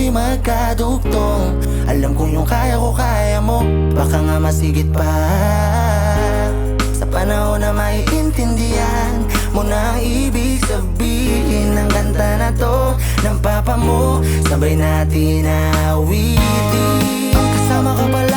tayo'y magkadugtong. Alam kong yung kaya ko, kaya mo, baka nga masigit pa. Sa panahon na maiintindihan mo na ang ibig sabihin ng kanta na to ng papa mo, sabay natin awitin. Kasama ka pala